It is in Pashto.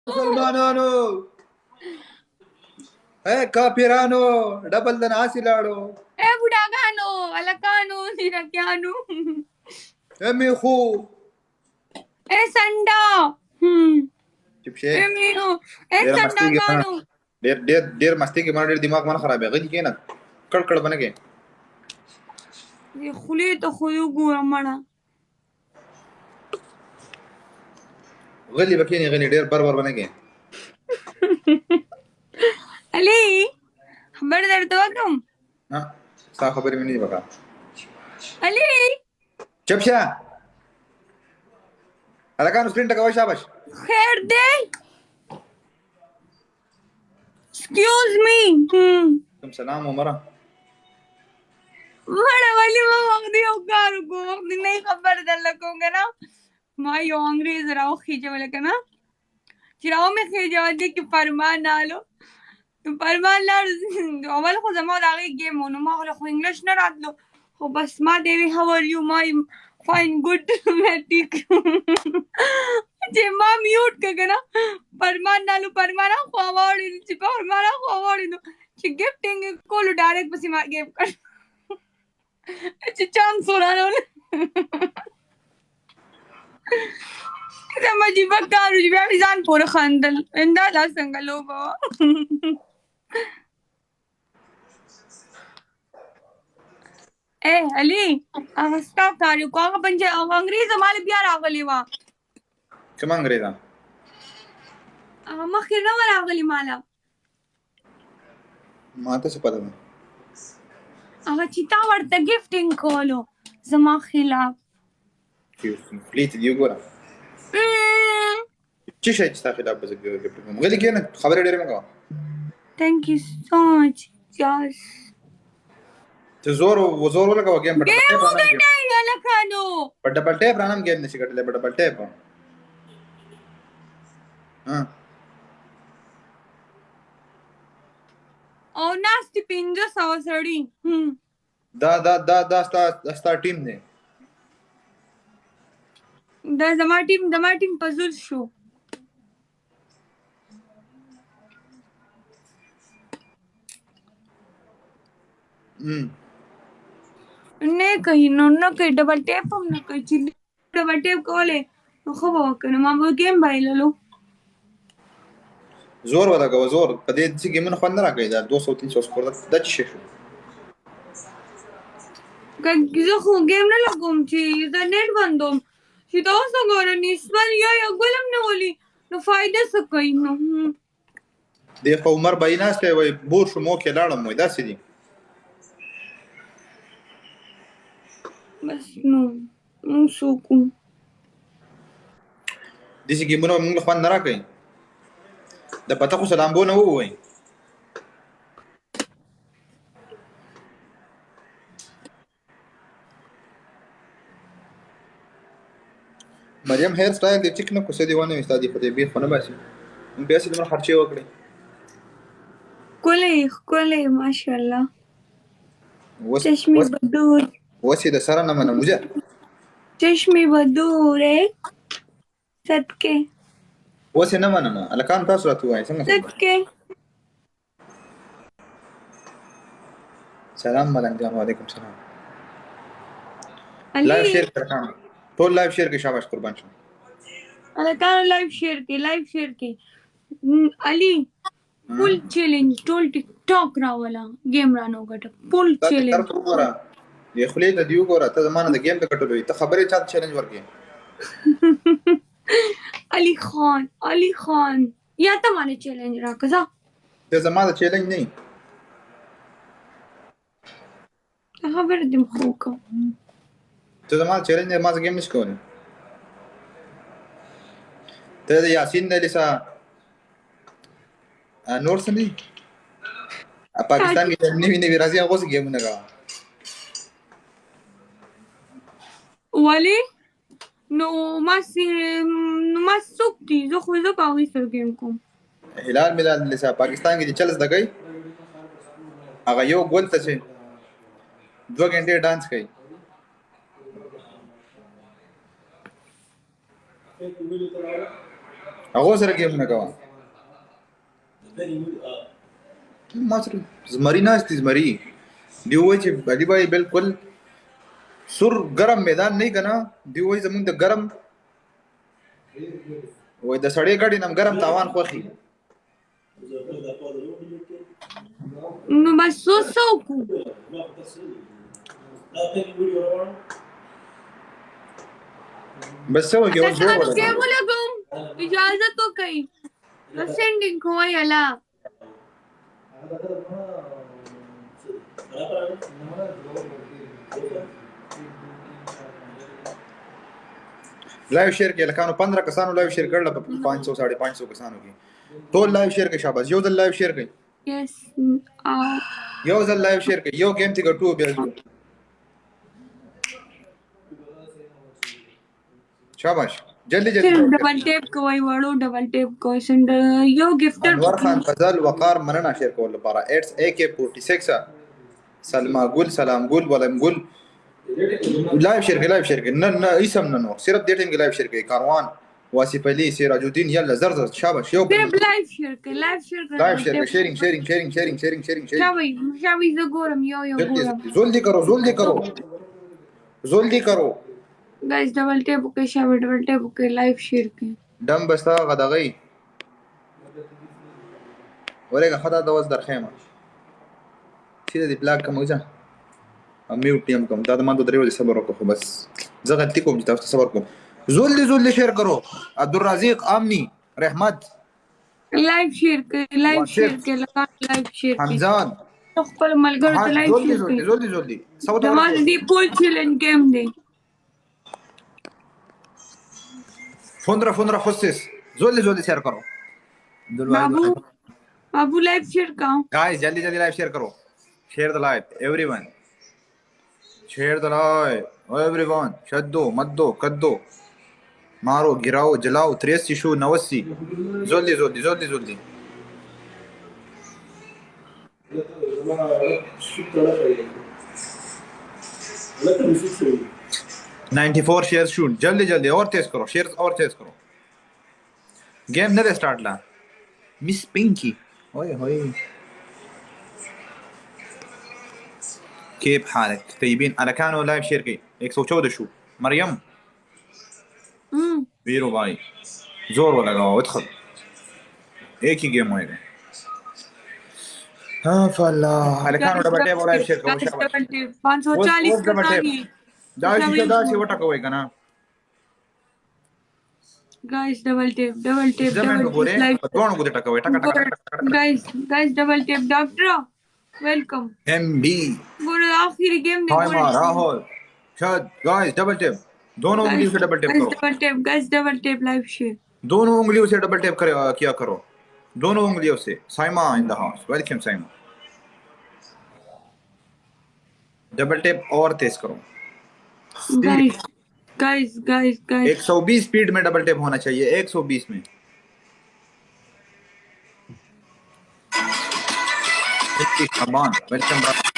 مسلمانانو کافرانو ډبل د ناسې لاړو بوډاګانو هلکانو زیرکیانو میخو سنډا چپ شي میو ډېر مستي کې سنډاګانو ډېر مستي کې ما ډېر دماغ من خرابې غلي کې نه کړ کړ بنه کې خولې ته خو وګوره مړه غلي بکې نه غلي ډېر بر بر بنه کې علي خبر درته وکړم ستا خبرې مې نه دي پکار علي چپ شه هلکانو سپرینټ کوئ شاباش خیر دی ایکسکیوز می کوم سلام عمره مړه ولې ما وخت یو کار وکړو وخت نه خبر درله کوم که نه ما یو انګریز راوخېجوله که نه چې راومې خېجوه دې کې فرمان نالو نو فرمان لاړو اول خو زما د هغې ګیم و نو ما خو انګلیش نه راتلو خو بس ما ته وی هاو ار یو ما فاین ګډ مې ټیک چې ما میوټ که که نه فرمان نالو فرمانه خو واړېدو چې فرمانه خو واړېدو چې ګفټینګ یې کولو ډایرکټ پسې ما ګیف کړ چې چانس ورانول زما عجیبه کار و چې بیا مې ځان پورې خندل دا لا څنګه لوبه وه علي هغه ستا کار یو هغه انګریزه مالې بیا راغلې وه کوم انګریزه هغه مخکې نه وه راغلې ماله ما ته څه پته ده هغه چې تا ورته ګفټینګ کولو زما خلاف فلیټ دی وګوره چې شي چې تا خلاف به زه ګفټ کوم غلي کېنه خبرې ډېرې مه کوه تھینک یو سو مچ یاس ته زور ولګوه ګیم په ډبل ټیپ وګټئ هلکانو په ډبل ټیپ رانم ګیم نشي ګټلی په ډبل ټیپ او ناستې 500 سړي دا ستا ټیم دی دا زما ټیم په زور شو نه کوي نو نه کوي ډبل ټیپ هم نه کوي چې ډبل ټیپ کولی نو ښه به وکړو ما به ګیم بایللو زور ولګوه زور په دې چې ګیمونه خوند نه راکوي دا 200-300 سکور دا څه شی شو زه خو ګیم نه لګوم چې زه نیټ بندوم چې دا اوس وګوره نسبت یا ګل هم نه ولي نو فایده څه کوي نو دی خو عمر بای ناستی وایي بور شو موکې لاړم وایي داسې دي بس نو مونږ څه وکړو داسې ګیمونه موږ له خوند نه راکوي د پته خو سلامبو نه ووایي مریم هیر سټایل دې ټیک نه کو څه دې ونه وي ستا دې خو دې بیخ خو نه باسي بیا چې دومره خرچې وکړې ښکلی ماشاءالله چشمی بدور اوس یې د سره نه منم وجه چشمی بدور صدقې اوس یې نه منم هلکان تاسو راته ووایئ څنګه صدقې سلام ملنګ جان وعلیکم سلام لایو شیر کړه ټول لایو شیر کې شاباش قربان شم هلکانو لایو شیر کې علي فول چیلنج ټول ټیک ټاک راوله ګیم رانه وګټه فول چیلنج یې خولې ته دې وګوره ته زما نه د ګیم د ګټلو ته خبرې چا ته چیلنج ورکړې علي خان یا ته ماله چیلنج راکړه ځه ته زما د چیلنج نه خبره دې خو وکړه ته زما د چیلنج نه ما زه ګیم نشي کولی ته د یاسین د لیسا نور څه نه پاکستان کې نوي راځي هغه څه ګیمونه کوه ولې نو ما څوک دي زه خو زه په هغوی سره ګیم کوم هلال ملال لیسا پاکستان کې چې چل زده کوي هغه یو ګول ته چې 2 غنټې ډانس کوي هغه سره گیم نه کوه ما سره زمری ناشتي زمری دی وای چې علي بھائی بالکل سر ګرم میدان نه کنا دی وای زمونږ د ګرم وای د سړی ګډي نم ګرم تاوان خوخي نو بس سوکو بس سو کې ور جوړ تاسو کې ولګم اجازه تو کوي سندینګ کوی الا لایو شیر کې لکانو 15 کسانو لایو شیر کړل په 500 550 کسانو کې ټول لایو شیر کې شاباش یو ځل لایو شیر کړئ یس یو ځل لایو شیر کړئ یو گیم ته ګټو بیا جو شاباش جلدی جلدی ډبل ټیپ کوی وړو ډبل ټیپ کوی سند یو گیفټر انور خان فضل وقار مننه شیر کول لپاره اټس AK46 سلمہ گل سلام گل ولم گل لایو شیر کې نه اسم نه نو صرف دې ټیم کې لایو شیر کې کاروان واصف علي سراج الدین یلا زر زر شاباش یو لایو شیر کې شیرینگ شاوی زه ګورم یو ګورم جلدی کرو guys double tap के शाबाश double tap के लाइव शेयर के دم بستا غدغی ورګه خدا د وز درخېما چې دې بلاک کوم ځه میوټ یم کوم دا ما ته درې ولې صبر وکړو بس زه غلطی کوم چې تاسو صبر کوم زول شیر کرو عبدالرزاق امنی رحمت लाइव शेयर के लगा लाइव शेयर के حمزان خپل ملګرو ته لایو شیر کړئ جلدی زموږ دی پول چیلنج گیم دی فندرا خصص جلدی شیر کرو बाबू लाइव शेयर का गाइस जल्दी लाइव शेयर करो share the live everyone share the live everyone शद्दो मद्दो कद्दो मारो गिराओ जलाओ 83 शो 89 जल्दी 94 शेयर शूट जल्दी और तेज करो शेयर और तेज करो गेम नहीं स्टार्ट ला मिस पिंकी ओए होए كيف حالك طيبين انا كانوا لايف شير की 114 شو مريم वीरो भाई जोर लगाओ ادخل एक ही गेम होएगा हाँ फला انا كانوا डबल टेप और लाइव शेयर करो शाबाश 540 का दाशी वटा कोई ना गाइस डबल टेप लाइव दोनों को टका guys double tape doctor welcome MB बोलो आखिरी गेम दे राहुल शायद गाइस डबल टेप दोनों उंगलियों से डबल टेप करो guys double tape live share दोनों उंगलियों से डबल टेप किया करो दोनों उंगलियों से Saima in the house welcome Saima double tape और तेज करो गाइस 120 स्पीड में डबल टेप होना चाहिए 120 में वेलकम